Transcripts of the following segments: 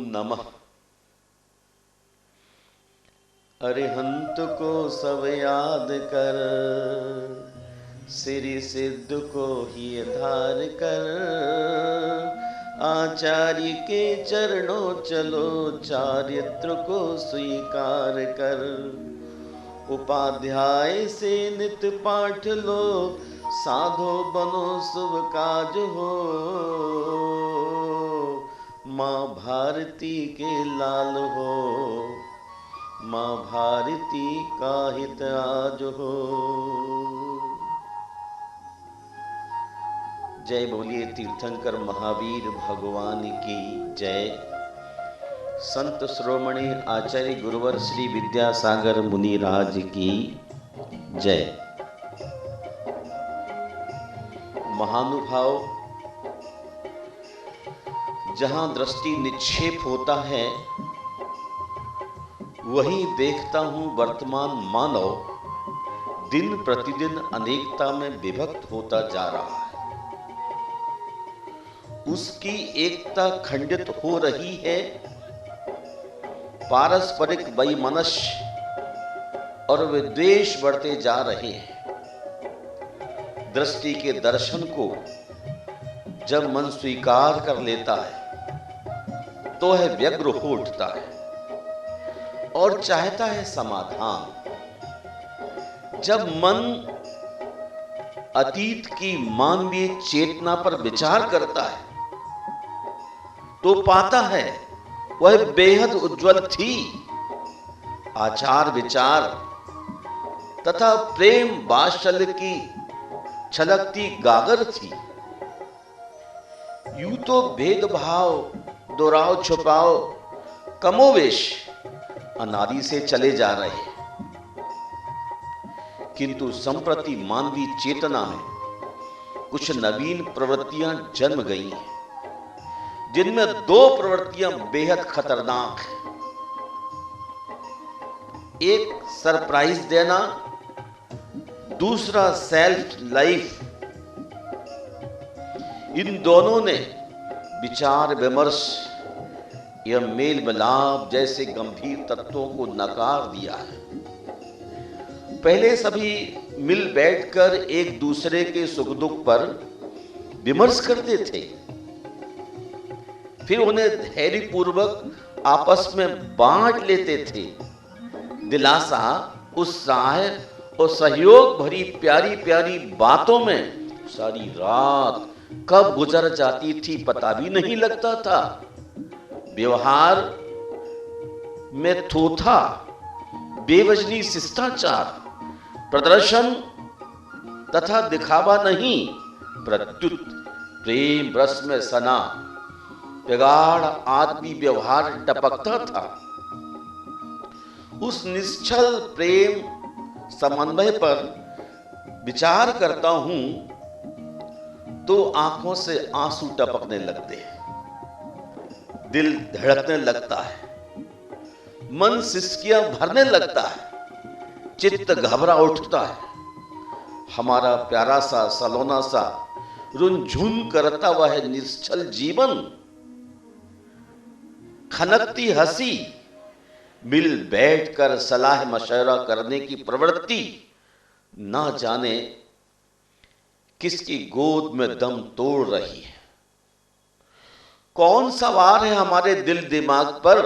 नमः। अरिहंत को सब याद कर, श्री सिद्ध को ही धार कर, आचार्य के चरणों चलो, चारित्र को स्वीकार कर। उपाध्याय से नित पाठ लो, साधो बनो शुभ काज हो। माँ भारती के लाल हो, माँ भारती का हित आज हो। जय बोलिए तीर्थंकर महावीर भगवान की जय। संत श्रोमणी आचार्य गुरुवर श्री विद्यासागर मुनिराज की जय। महानुभाव, जहां दृष्टि निक्षेप होता है वहीं देखता हूं वर्तमान मानव दिन प्रतिदिन अनेकता में विभक्त होता जा रहा है। उसकी एकता खंडित हो रही है। पारस्परिक वैमनस्य और विद्वेष बढ़ते जा रहे हैं। दृष्टि के दर्शन को जब मन स्वीकार कर लेता है तो है व्यग्र हो उठता है और चाहता है समाधान। जब मन अतीत की मानवीय चेतना पर विचार करता है तो पाता है वह बेहद उज्जवल थी। आचार विचार तथा प्रेम वात्सल्य की छलकती गागर थी। यूं तो भेदभाव, दोराव छुपाओ, कमोवेश अनादि से चले जा रहे हैं, किंतु संप्रति मानवीय चेतना में कुछ नवीन प्रवृत्तियां जन्म गई हैं, जिनमें दो प्रवृत्तियां बेहद खतरनाक हैं। एक सरप्राइज देना, दूसरा सेल्फ लाइफ। इन दोनों ने विचार विमर्श या मेल मिलाप जैसे गंभीर तत्वों को नकार दिया है। पहले सभी मिल बैठकर एक दूसरे के सुख दुख पर विमर्श करते थे, फिर उन्हें धैर्यपूर्वक आपस में बांट लेते थे। दिलासा, उत्साह और सहयोग भरी प्यारी प्यारी बातों में सारी रात कब गुजर जाती थी पता भी नहीं लगता था। व्यवहार में थोथा, बेवजनी शिष्टाचार, प्रदर्शन तथा दिखावा नहीं, प्रत्युत प्रेम रस में सना प्रगाढ़ आत्मी व्यवहार टपकता था। उस निश्चल प्रेम समन्वय पर विचार करता हूं तो आंखों से आंसू टपकने लगते हैं, दिल धड़कने लगता है, मन सिसकियां भरने लगता है, चित्त घबरा उठता है। हमारा प्यारा सा सलोना सा रुनझुन करता हुआ है निश्चल जीवन, खनकती हंसी, मिल बैठकर सलाह मशवरा करने की प्रवृत्ति ना जाने किसकी गोद में दम तोड़ रही है। कौन सवार है हमारे दिल दिमाग पर?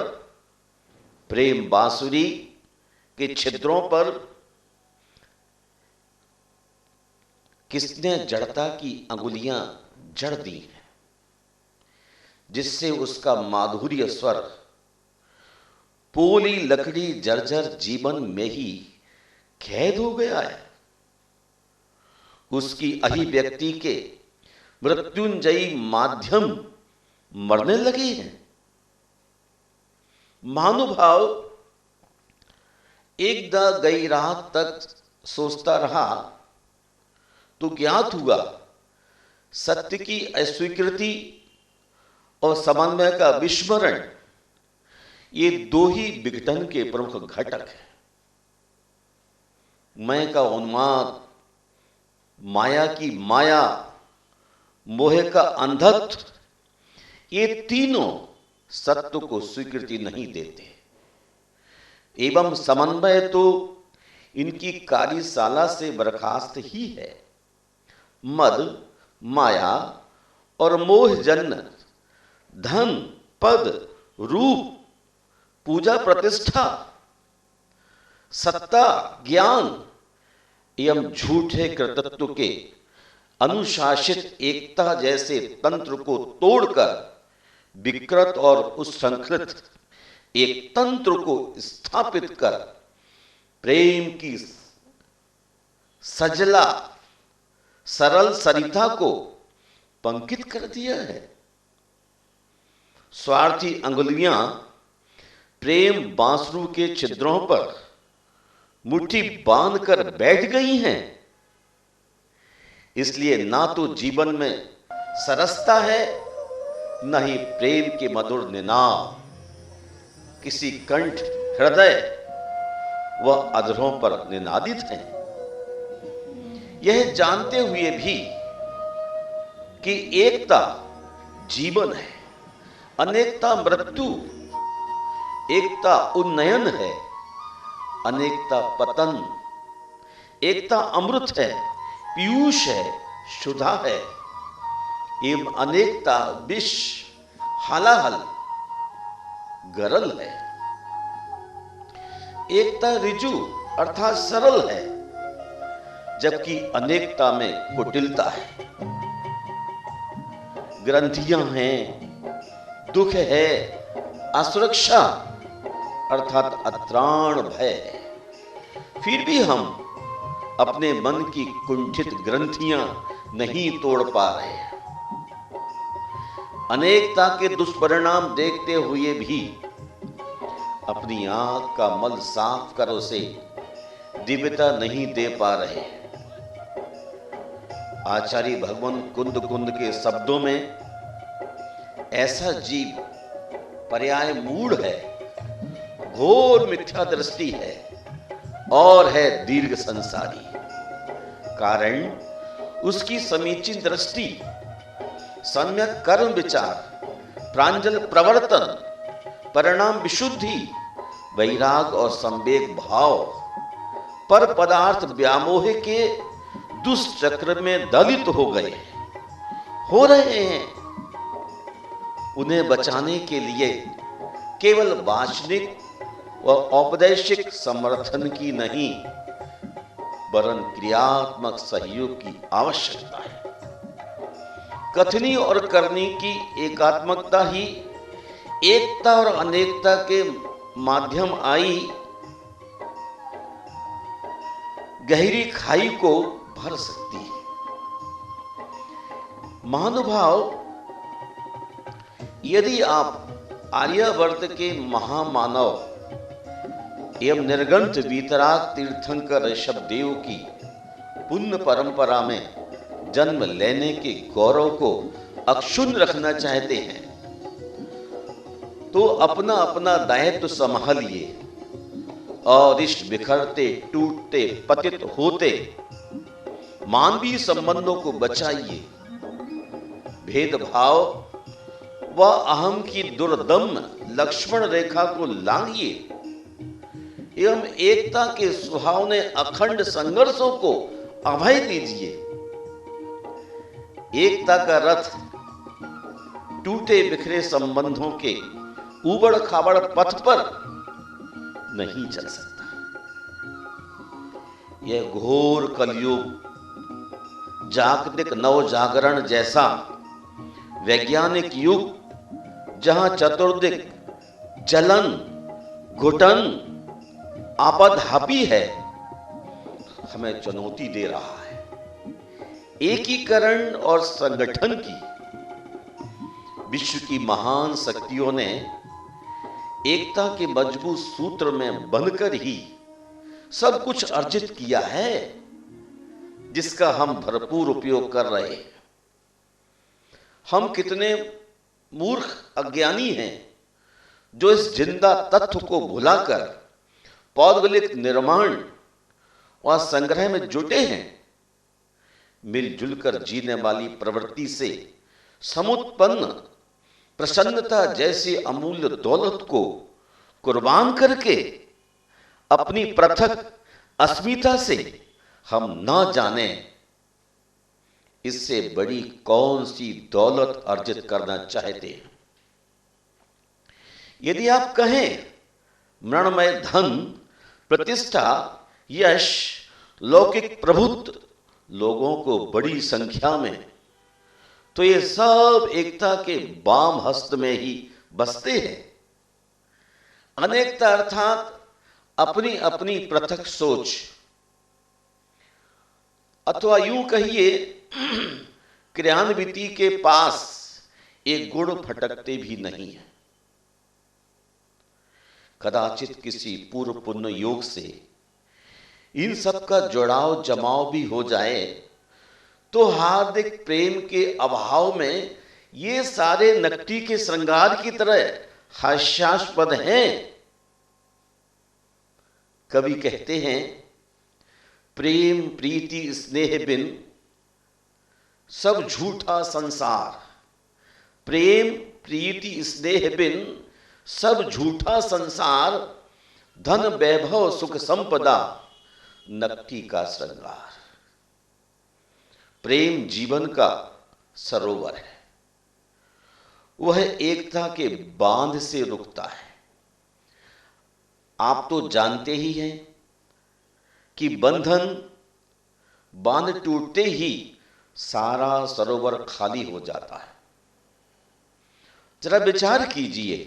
प्रेम बांसुरी के छिद्रों पर किसने जड़ता की अंगुलियां जड़ दी हैं, जिससे उसका माधुर्य स्वर पोली लकड़ी जर्जर जीवन में ही कैद हो गया है। उसकी अभिव्यक्ति के मृत्युंजयी माध्यम मरने लगे हैं। महानुभाव, एकदा गई रात तक सोचता रहा तो ज्ञात हुआ सत्य की अस्वीकृति और समन्वय का विस्मरण, ये दो ही विघटन के प्रमुख घटक हैं। मैं का उन्माद, माया की माया, मोह का अंधत्व, ये तीनों सत्य को स्वीकृति नहीं देते एवं समन्वय तो इनकी कार्यशाला से बर्खास्त ही है। मद, माया और मोहजन्य धन, पद, रूप, पूजा प्रतिष्ठा, सत्ता, ज्ञान एवं झूठे कृतत्व के अनुशासित एकता जैसे तंत्र को तोड़कर विकृत और उच्छृंखलित एक तंत्र को स्थापित कर प्रेम की सजला सरल सरिता को पंकित कर दिया है। स्वार्थी अंगुलियां प्रेम बांसुरी के छिद्रों पर मुट्ठी बांधकर बैठ गई हैं। इसलिए ना तो जीवन में सरसता है, न ही प्रेम के मधुर निनाद किसी कंठ, हृदय व अधरों पर निनादित हैं। यह जानते हुए भी कि एकता जीवन है, अनेकता मृत्यु, एकता उन्नयन है, अनेकता पतन, एकता अमृत है, पीयूष है, सुधा है, एवं अनेकता विष, हलाहल, गरल है। एकता ऋजु अर्थात सरल है, जबकि अनेकता में कुटिलता है। ग्रंथियां हैं, दुख है, असुरक्षा अर्थात अत्राण भय है। फिर भी हम अपने मन की कुंठित ग्रंथियां नहीं तोड़ पा रहे हैं। अनेकता के दुष्परिणाम देखते हुए भी अपनी आंख का मल साफ कर उसे दिव्यता नहीं दे पा रहे। आचार्य भगवान कुंद कुंद के शब्दों में ऐसा जीव पर्याय मूढ़ है, घोर मिथ्या दृष्टि है और है दीर्घ संसारी। कारण उसकी समीचीन दृष्टि, सम्यक कर्म विचार, प्रांजल प्रवर्तन, परिणाम विशुद्धि, वैराग और संवेग भाव पर पदार्थ व्यामोह के दुष्चक्र में दलित हो रहे हैं। उन्हें बचाने के लिए केवल वाचनिक व औपदेशिक समर्थन की नहीं, वरन क्रियात्मक सहयोग की आवश्यकता है। कथनी और करनी की एकात्मकता ही एकता और अनेकता के माध्यम आई गहरी खाई को भर सकती है। महानुभाव, यदि आप आर्यावर्त के महामानव एवं निर्गंथ वीतराग तीर्थंकर ऋषभदेव की पुण्य परंपरा में जन्म लेने के गौरव को अक्षुण्ण रखना चाहते हैं, तो अपना अपना दायित्व संभालिए और इस बिखरते, टूटते, पतित होते मानवीय संबंधों को बचाइए। भेदभाव व अहम की दुर्दम्य लक्ष्मण रेखा को लांघिए एवं एकता के सुहावने अखंड संघर्षों को अभय दीजिए। एकता का रथ टूटे बिखरे संबंधों के उबड़ खाबड़ पथ पर नहीं चल सकता। यह घोर कलयुग जागतिक नव जागरण जैसा वैज्ञानिक युग, जहां चतुर्दिक जलन, घुटन, आपदहापी है, हमें चुनौती दे रहा है। एकीकरण और संगठन की विश्व की महान शक्तियों ने एकता के मजबूत सूत्र में बंधकर ही सब कुछ अर्जित किया है, जिसका हम भरपूर उपयोग कर रहे हैं। हम कितने मूर्ख अज्ञानी हैं जो इस जिंदा तत्व को भुलाकर पौद्गलिक निर्माण और संग्रह में जुटे हैं। मिलजुल कर जीने वाली प्रवृत्ति से समुत्पन्न प्रसन्नता जैसी अमूल्य दौलत को कुर्बान करके अपनी पृथक अस्मिता से हम न जाने इससे बड़ी कौन सी दौलत अर्जित करना चाहते हैं। यदि आप कहें मृणमय धन, प्रतिष्ठा, यश, लौकिक प्रभुत्व लोगों को बड़ी संख्या में, तो ये सब एकता के वाम हस्त में ही बसते हैं। अनेकता अर्थात अपनी अपनी पृथक सोच, अथवा यूं कहिए क्रियान्विति के पास एक गुण फटकते भी नहीं है। कदाचित किसी पूर्व पुण्य योग से इन सब का जुड़ाव जमाव भी हो जाए तो हार्दिक प्रेम के अभाव में ये सारे नकटी के श्रृंगार की तरह हास्यास्पद हैं। कवि कहते हैं, प्रेम प्रीति स्नेह बिन सब झूठा संसार, प्रेम प्रीति स्नेह बिन सब झूठा संसार, धन वैभव सुख संपदा नकटी का श्रृंगार। प्रेम जीवन का सरोवर है, वह एकता के बांध से रुकता है। आप तो जानते ही हैं कि बांध टूटते ही सारा सरोवर खाली हो जाता है। जरा विचार कीजिए,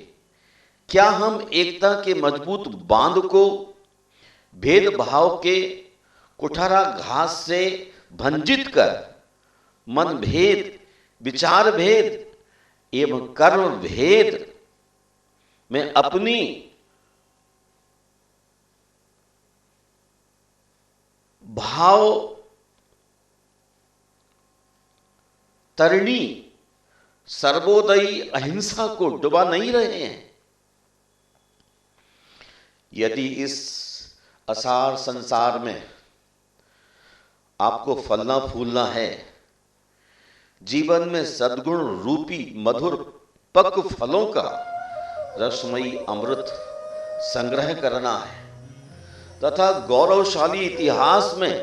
क्या हम एकता के मजबूत बांध को भेदभाव के कुठारा घास से भंजित कर मन भेद, विचार भेद एवं कर्म भेद में अपनी भाव तरिणी सर्वोदयी अहिंसा को डुबा नहीं रहे हैं? यदि इस असार संसार में आपको फलना फूलना है, जीवन में सद्गुण रूपी मधुर पक्व फलों का रसमयी अमृत संग्रह करना है तथा गौरवशाली इतिहास में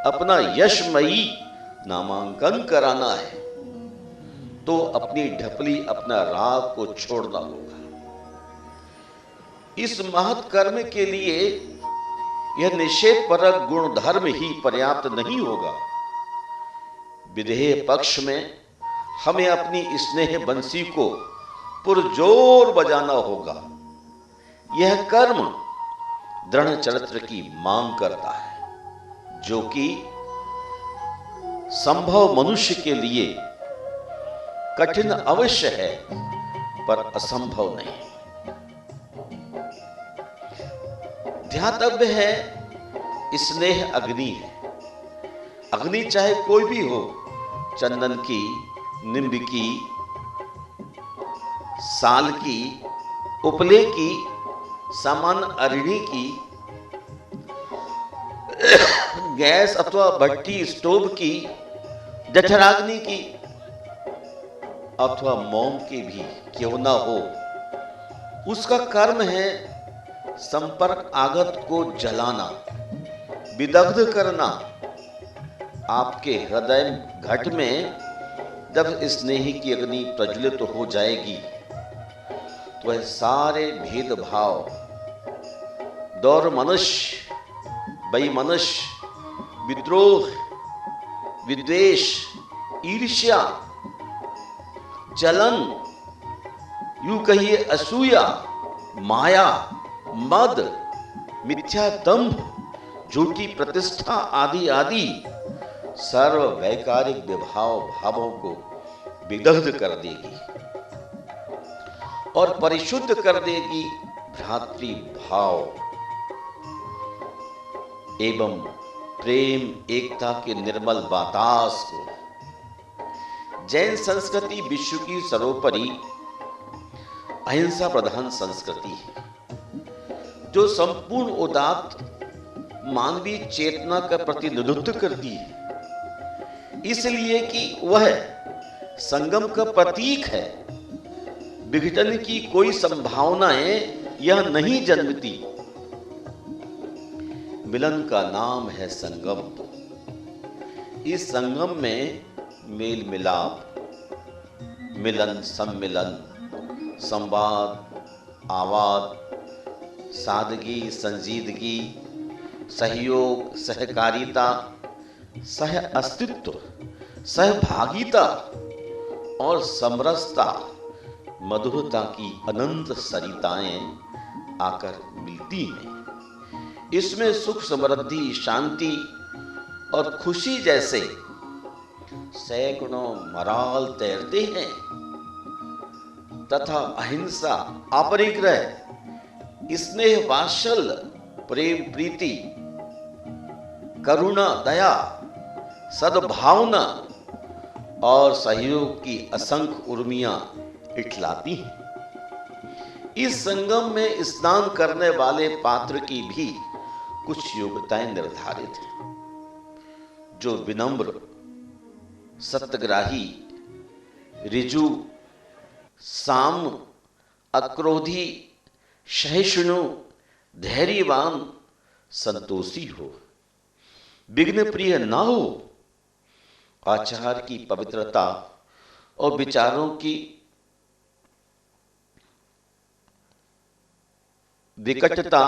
अपना यशमयी नामांकन कराना है, तो अपनी ढपली, अपना राग को छोड़ना होगा। इस महत् कर्म के लिए यह निषेध परक गुण धर्म ही पर्याप्त नहीं होगा। विधेय पक्ष में हमें अपनी स्नेह बंसी को पुरजोर बजाना होगा। यह कर्म दृढ़ चरित्र की मांग करता है, जो कि संभव मनुष्य के लिए कठिन अवश्य है पर असंभव नहीं। ध्यातव्य है, स्नेह अग्नि है। अग्नि चाहे कोई भी हो, चंदन की, निम्ब की, साल की, उपले की, सामान्य अरिणी की, गैस अथवा भट्टी स्टोव की, जठराग्नि की अथवा मोम की भी क्यों ना हो, उसका कर्म है संपर्क आगत को जलाना, विदग्ध करना। आपके हृदय घट में जब स्नेह की अग्नि प्रज्वलित हो जाएगी तो वह सारे भेदभाव, दौर मनुष्य, वैमनस्य, विद्रोह, विद्वेष, ईर्ष्या, जलन, यूं कहिए असूया, माया, मद, मिथ्या दंभ, झूठी प्रतिष्ठा आदि आदि सर्व वैकारिक विभाव भावों को विदग्ध कर देगी और परिशुद्ध कर देगी भ्रातृ भाव एवं प्रेम एकता के निर्मल बातास को। जैन संस्कृति विश्व की सर्वोपरि अहिंसा प्रधान संस्कृति है, जो संपूर्ण उदात्त मानवीय चेतना का प्रतिनिधित्व करती है, इसलिए कि वह संगम का प्रतीक है। विघटन की कोई संभावनाएं यह नहीं जन्मती। मिलन का नाम है संगम। इस संगम में मेल मिलाप, मिलन, सम्मिलन, संवाद, आवाद, सादगी, संजीदगी, सहयोग, सहकारिता, सह अस्तित्व, सहभागिता और समरसता, मधुरता की अनंत सरिताएं आकर मिलती हैं। इसमें सुख, समृद्धि, शांति और खुशी जैसे सैकड़ों मराल तैरते हैं तथा अहिंसा, अपरिग्रह, स्नेह, वात्सल्य, प्रेम, प्रीति, करुणा, दया, सद्भावना और सहयोग की असंख्य उर्मियां इठलाती हैं। इस संगम में स्नान करने वाले पात्र की भी कुछ योग्यताएं निर्धारित हैं। जो विनम्र, सत्यग्राही, ऋजु, साम्य, अक्रोधी, सहिष्णु, धैर्यवान, संतोषी हो, विघ्न प्रिय न हो, आचार की पवित्रता और विचारों की विकटता,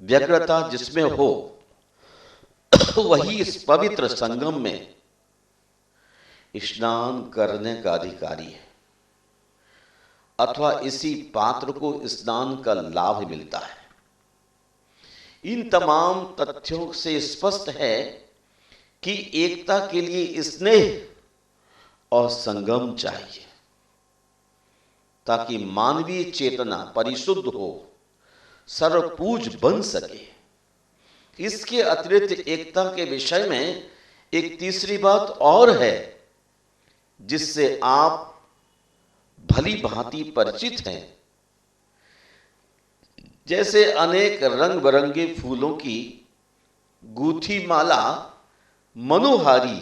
व्यग्रता जिसमें हो, वही इस पवित्र संगम में स्नान करने का अधिकारी है अथवा इसी पात्र को स्नान का लाभ मिलता है। इन तमाम तथ्यों से स्पष्ट है कि एकता के लिए स्नेह और संगम चाहिए ताकि मानवीय चेतना परिशुद्ध हो, सर्वपूज बन सके। इसके अतिरिक्त एकता के विषय में एक तीसरी बात और है जिससे आप भली भांति परिचित हैं। जैसे अनेक रंग बिरंगे फूलों की गूंथी माला मनोहारी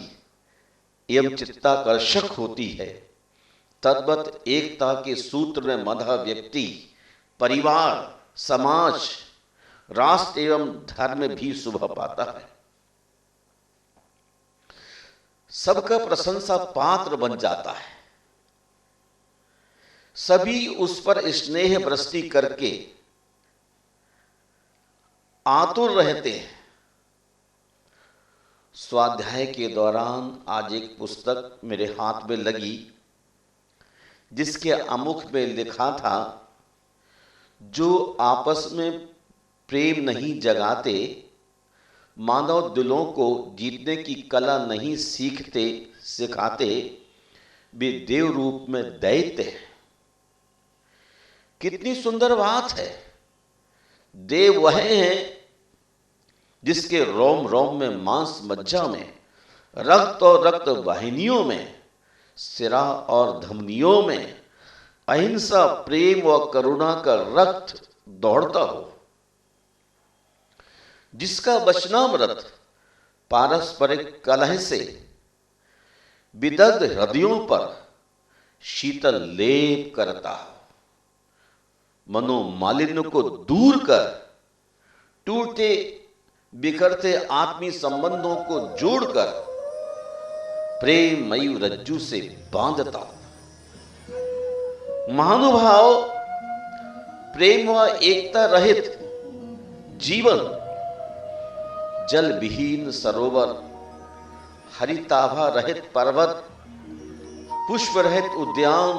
एवं चित्ताकर्षक होती है, तद्वत एकता के सूत्र में बंधा व्यक्ति परिवार, समाज, राष्ट्र एवं धर्म भी शोभा पाता है, सबका प्रशंसा पात्र बन जाता है। सभी उस पर स्नेह वृष्टि करके आतुर रहते हैं। स्वाध्याय के दौरान आज एक पुस्तक मेरे हाथ में लगी जिसके आमुख में लिखा था, जो आपस में प्रेम नहीं जगाते, मानव दिलों को जीतने की कला नहीं सीखते सिखाते, वे देव रूप में दैत्य हैं। कितनी सुंदर बात है। देव वह हैं जिसके रोम रोम में, मांस मज्जा में, रक्त और रक्त वाहिनियों में, सिरा और धमनियों में अहिंसा, प्रेम व करुणा का रक्त दौड़ता हो, जिसका वचनामृत पारस्परिक कलह से विदग्ध हृदयों पर शीतल लेप करता हो, मनोमालिन्य को दूर कर टूटते बिखरते आत्मीय संबंधों को जोड़कर प्रेममयी रज्जू से बांधता हो। महानुभाव, प्रेम व एकता रहित जीवन, जल विहीन सरोवर, हरिताभा रहित पर्वत, पुष्प रहित उद्यान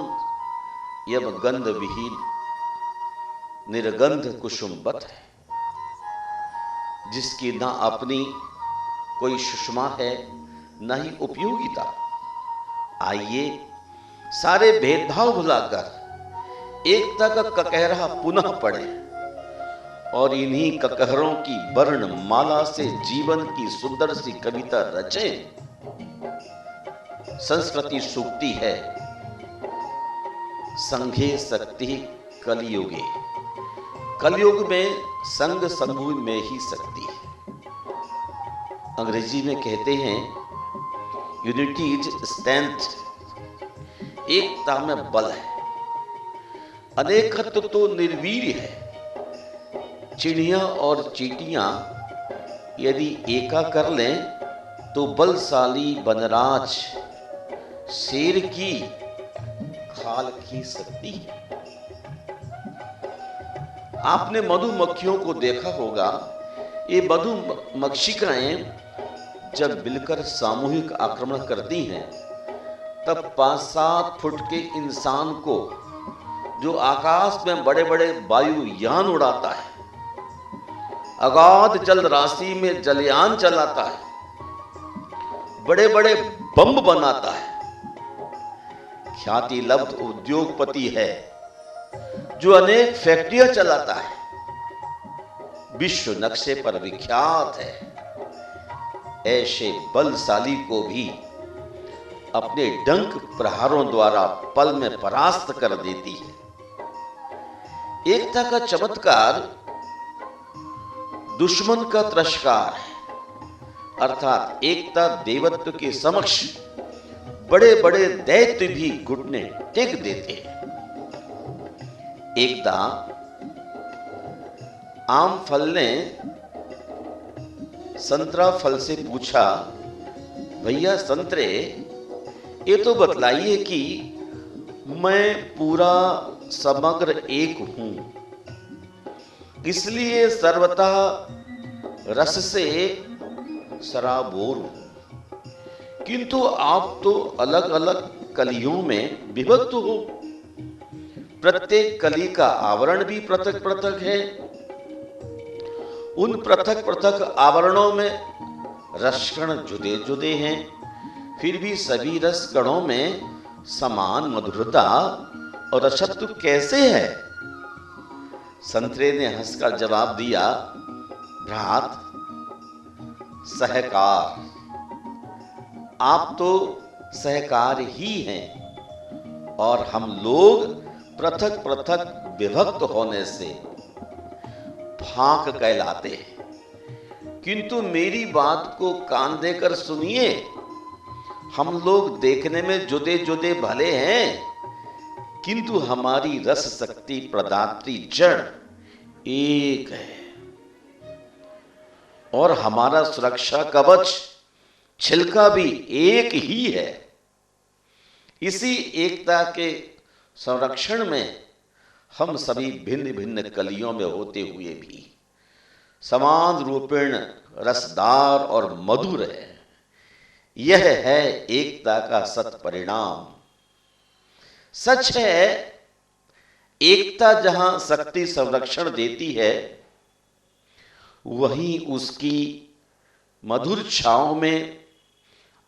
एवं गंध विहीन निर्गंध कुसुमवत है, जिसकी ना अपनी कोई सुषमा है न ही उपयोगिता। आइए सारे भेदभाव भुलाकर एकता का ककहरा पुनः पढ़े और इन्हीं ककहरों की वर्ण माला से जीवन की सुंदर सी कविता रचें। संस्कृति सूक्ति है, संघे शक्ति कलयुगे, कलयुग में संग समूह में ही शक्ति है। अंग्रेजी में कहते हैं यूनिटी इज स्ट्रेंथ, एकता में बल है। अनेकत्व तो निर्वीर्य है। चिड़िया और चींटियां यदि एका कर लें तो बलशाली वनराज शेर की खाल खींच सकती है। आपने मधुमक्खियों को देखा होगा, ये मधुमक्षिकाएं जब मिलकर सामूहिक आक्रमण करती हैं तब 5-7 फुट के इंसान को, जो आकाश में बड़े बड़े वायुयान उड़ाता है, अगाध जल राशि में जलयान चलाता है, बड़े बड़े बम बनाता है, ख्याति लब्ध उद्योगपति है जो अनेक फैक्ट्रियां चलाता है, विश्व नक्शे पर विख्यात है, ऐसे बलशाली को भी अपने डंक प्रहारों द्वारा पल में परास्त कर देती है। एकता का चमत्कार दुश्मन का तिरस्कार है, अर्थात एकता देवत्व के समक्ष बड़े बड़े दैत्य भी घुटने टेक देते हैं। एकदा आम फल ने संतरा फल से पूछा, भैया संतरे, ये तो बतलाइए कि मैं पूरा समग्र एक हूं, इसलिए सर्वथा रस से सराबोर हूं, किंतु आप तो अलग अलग कलियों में विभक्त हो। प्रत्येक कली का आवरण भी पृथक पृथक है। उन पृथक पृथक आवरणों में रसकण जुदे जुदे हैं, फिर भी सभी रस कणों में समान मधुरता और रसत्व कैसे है? संतरे ने हंसकर जवाब दिया, भ्रात, सहकार। आप तो सहकार ही हैं और हम लोग पृथक पृथक विभक्त होने से फांक कहलाते हैं। किंतु मेरी बात को कान देकर सुनिए, हम लोग देखने में जुदे जुदे भले हैं, किंतु हमारी रस शक्ति प्रदात्री जड़ एक है और हमारा सुरक्षा कवच छिलका भी एक ही है। इसी एकता के संरक्षण में हम सभी भिन्न भिन्न कलियों में होते हुए भी समान रूपेण रसदार और मधुर है। यह है एकता का सत परिणाम। सच है, एकता जहां शक्ति संरक्षण देती है, वहीं उसकी मधुर छांव में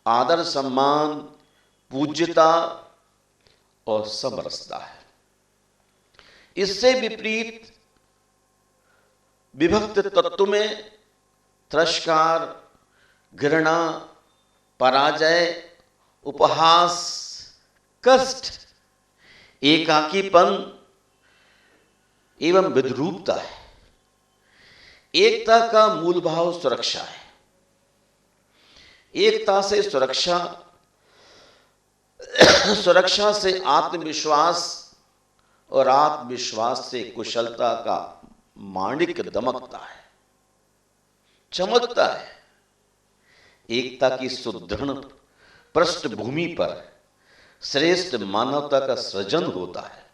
आदर सम्मान, पूज्यता और समरसता है। इससे विपरीत विभक्त तत्व में तिरस्कार, घृणा, पराजय, उपहास, कष्ट, एकाकीपन एवं विद्रूपता है। एकता का मूल भाव सुरक्षा है। एकता से सुरक्षा से आत्मविश्वास और आत्मविश्वास से कुशलता का माणिक दमकता है, चमकता है। एकता की सुदृढ़ पृष्ठभूमि पर श्रेष्ठ मानवता का सृजन होता है।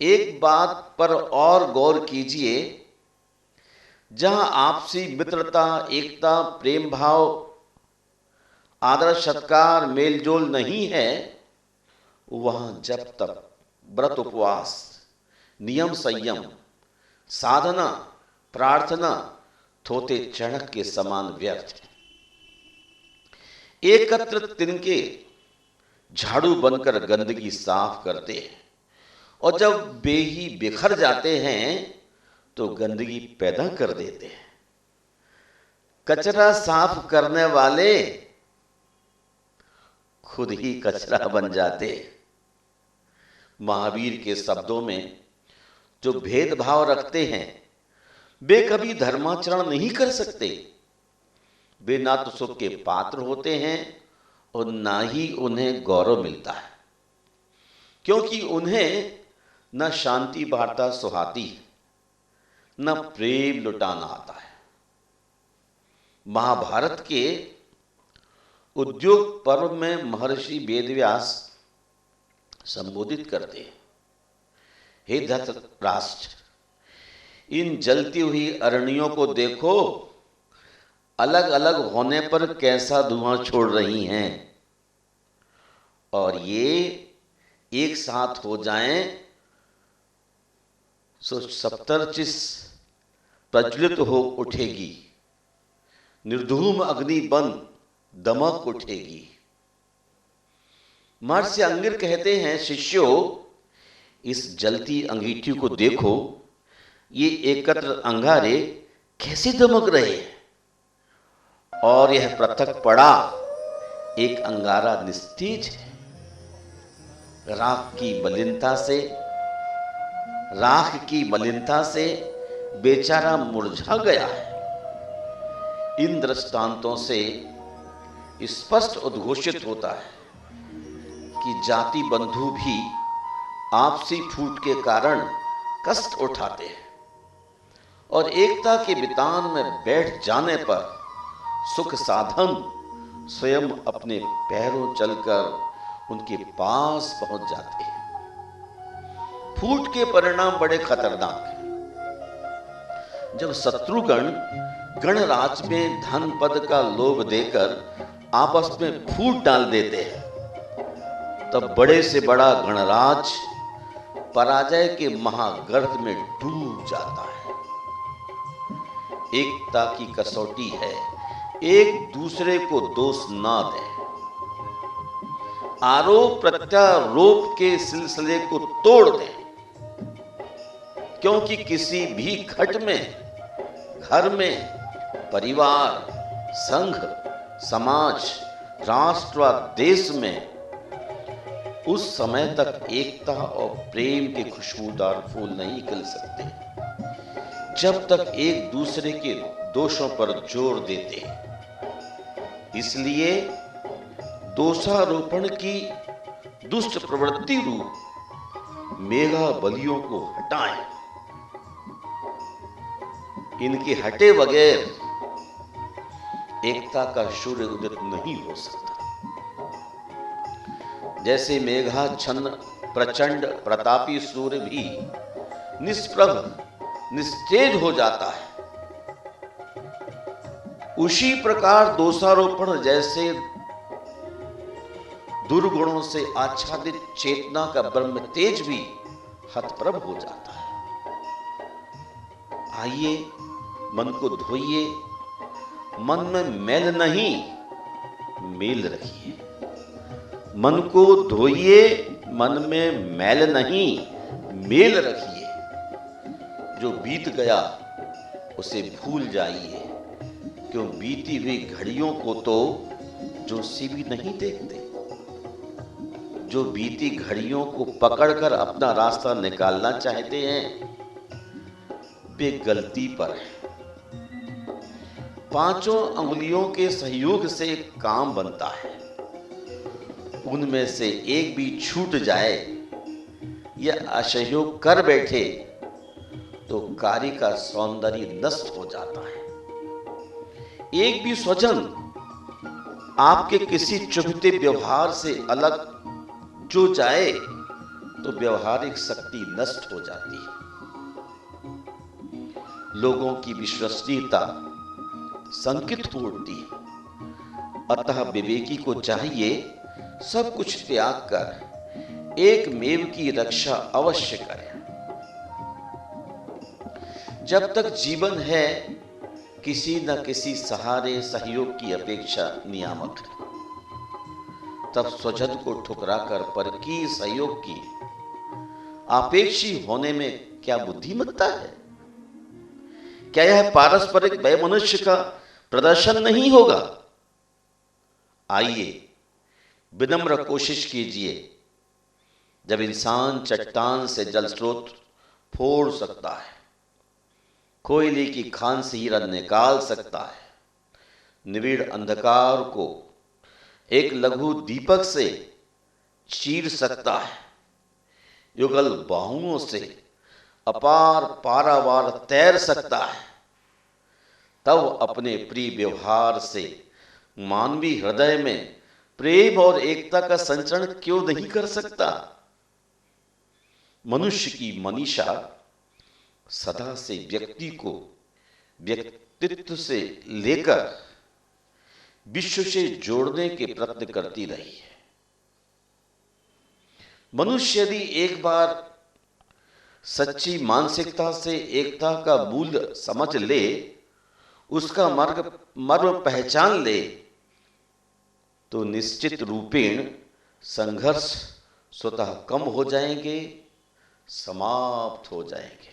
एक बात पर और गौर कीजिए, जहां आपसी मित्रता, एकता, प्रेम भाव, आदर सत्कार, मेलजोल नहीं है, वहां जब तक व्रत उपवास, नियम संयम, साधना, प्रार्थना थोते चढ़क के समान व्यर्थ है। एकत्र तिनके झाड़ू बनकर गंदगी साफ करते हैं और जब वे ही बिखर जाते हैं तो गंदगी पैदा कर देते हैं। कचरा साफ करने वाले खुद ही कचरा बन जाते। महावीर के शब्दों में जो भेदभाव रखते हैं, वे कभी धर्माचरण नहीं कर सकते। वे ना तो सुख के पात्र होते हैं और ना ही उन्हें गौरव मिलता है। क्योंकि उन्हें न शांति वार्ता सुहाती है, न प्रेम लुटाना आता है। महाभारत के उद्योग पर्व में महर्षि वेदव्यास संबोधित करते हैं, हे धृतराष्ट्र, इन जलती हुई अरणियों को देखो, अलग अलग होने पर कैसा धुआं छोड़ रही हैं, और ये एक साथ हो जाएं सो सप्तर्चिस प्रज्वलित हो उठेगी, निर्धूम अग्नि बन दमक उठेगी। महर्षि अंगिर कहते हैं, शिष्यों, इस जलती अंगीठी को देखो, ये एकत्र अंगारे कैसे दमक रहे हैं, और यह पृथक पड़ा एक अंगारा निस्तेज है। राख की मलिनता से बेचारा मुरझा गया है। इन दृष्टांतों से स्पष्ट उद्घोषित होता है कि जाति बंधु भी आपसी फूट के कारण कष्ट उठाते हैं, और एकता के वितान में बैठ जाने पर सुख साधन स्वयं अपने पैरों चलकर उनके पास पहुंच जाते हैं। फूट के परिणाम बड़े खतरनाक हैं। जब शत्रुगण गणराज में धन पद का लोभ देकर आपस में फूट डाल देते हैं, तब बड़े से बड़ा गणराज पराजय के महागर्त में डूब जाता है। एकता की कसौटी है, एक दूसरे को दोष ना दें, आरोप प्रत्यारोप के सिलसिले को तोड़ दें, क्योंकि किसी भी घट में, घर में, परिवार, संघ, समाज, राष्ट्र व देश में उस समय तक एकता और प्रेम के खुशबूदार फूल नहीं खिल सकते जब तक एक दूसरे के दोषों पर जोर देते हैं। इसलिए दोषारोपण की दुष्ट प्रवृत्ति रूप मेघा बलियों को हटाएं। इनके हटे बगैर एकता का सूर्य उदित नहीं हो सकता। जैसे मेघाच्छन्न प्रचंड प्रतापी सूर्य भी निष्प्रभ निस्तेज हो जाता है, उसी प्रकार दोषारोपण जैसे दुर्गुणों से आच्छादित चेतना का ब्रह्म तेज भी हतप्रभ हो जाता है। आइए, मन को धोइए, मन में मैल नहीं मेल रखिए। मन को धोइए, मन में मैल नहीं मेल रखिए। जो बीत गया उसे भूल जाइए, क्यों बीती हुई घड़ियों को तो जोशी भी नहीं देखते। जो बीती घड़ियों को पकड़कर अपना रास्ता निकालना चाहते हैं वे गलती पर है। पांचों अंगुलियों के सहयोग से काम बनता है, उनमें से एक भी छूट जाए या असहयोग कर बैठे तो कार्य का सौंदर्य नष्ट हो जाता है। एक भी स्वजन आपके किसी चुभते व्यवहार से अलग जो जाए तो व्यवहारिक शक्ति नष्ट हो जाती है। लोगों की विश्वसनीयता संकित हो उठती है। अतः विवेकी को चाहिए सब कुछ त्याग कर एक मेव की रक्षा अवश्य करें। जब तक जीवन है किसी न किसी सहारे सहयोग की अपेक्षा नियामक है। तब स्वजन को ठुकराकर पर की सहयोग की अपेक्षी होने में क्या बुद्धिमत्ता है? क्या यह पारस्परिक वैमनुष्य का प्रदर्शन नहीं होगा? आइए विनम्र कोशिश कीजिए। जब इंसान चट्टान से जल स्रोत फोड़ सकता है, कोयले की खान से हीरा निकाल सकता है, निविड़ अंधकार को एक लघु दीपक से चीर सकता है, युगल बाहुओं से अपार पारावार तैर सकता है, तब अपने प्रिय व्यवहार से मानवीय हृदय में प्रेम और एकता का संचरण क्यों नहीं कर सकता। मनुष्य की मनीषा सदा से व्यक्ति को व्यक्तित्व से लेकर विश्व से जोड़ने के प्रयत्न करती रही है। मनुष्य यदि एक बार सच्ची मानसिकता से एकता का मूल्य समझ ले, उसका मर्म पहचान ले, तो निश्चित रूपेण संघर्ष स्वतः कम हो जाएंगे, समाप्त हो जाएंगे।